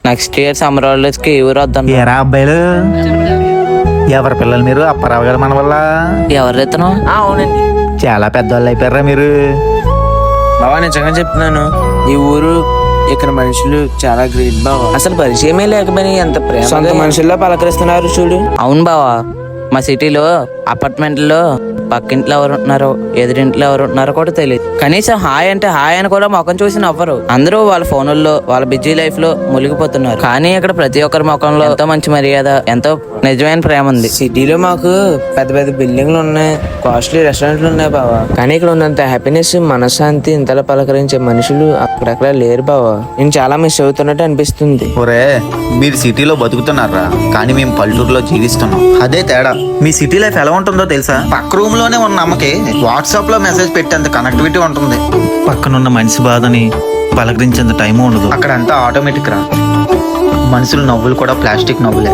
Next year summer holidays కి ఊరు వద్దాం. ఏరా అబ్బాయిలు, ఎవరి పిల్లలు మీరు? అప్పారావు గారు మన వల్ల ఎవరు ఇతను? అవునండి చాలా పెద్దవాళ్ళు అయిపోయారా మీరు. బావా, నిజంగా చెప్తున్నాను, ఈ ఊరు ఇక్కడ మనుషులు చాలా గ్రేట్ బావా. అసలు పరిచయమే లేకపోయినా ఎంత ప్రేమ సొంత మనుషుల్లో పలకరిస్తున్నారు చూడు. అవును బావా, మా సిటీలో అపార్ట్మెంట్లో పక్కింట్లో ఎవరు ఉంటున్నారో ఎదురింట్లో ఎవరు ఉంటున్నారో కూడా తెలియదు. కనీసం హాయ్ అంటే హాయ్ అని కూడా ముఖం చూసి నవ్వరు. అందరూ వాళ్ళ ఫోనుల్లో వాళ్ళ బిజీ లైఫ్ లో మునిగిపోతున్నారు. కానీ ఇక్కడ ప్రతి ఒక్కరి ముఖంలో ఎంతో మంచి మర్యాద, ఎంతో నిజమైన ప్రేమ ఉంది. సిటీలో మాకు పెద్ద పెద్ద బిల్డింగ్లు ఉన్నాయి, కాస్ట్లీ రెస్టారెంట్లు ఉన్నాయి బావా. కానీ ఇక్కడ ఉన్నంత హ్యాపీనెస్, మనశ్శాంతి, ఇంతలా పలకరించే మనుషులు అక్కడక్కడ లేరు బావా. నేను చాలా మిస్ అవుతున్నట్టు అనిపిస్తుంది. ఒరే, మీరు సిటీలో బతుకుతున్నారా, కానీ మేము పల్లెటూరులో జీవిస్తున్నాం. అదే తేడా. మీ సిటీ లైఫ్ ఎలా ఉంటుందో తెలుసా? పక్క రూమ్ లోనే ఉన్న అమ్మకి వాట్సాప్ లో మెసేజ్ పెట్టేంత కనెక్టివిటీ ఉంటుంది. పక్కనున్న మనిషి బాధని పలకరించేంత టైం ఉండదు. అక్కడ అంతా ఆటోమేటిక్ రా. మనుషులు నవ్వులు కూడా ప్లాస్టిక్ నవ్వులే.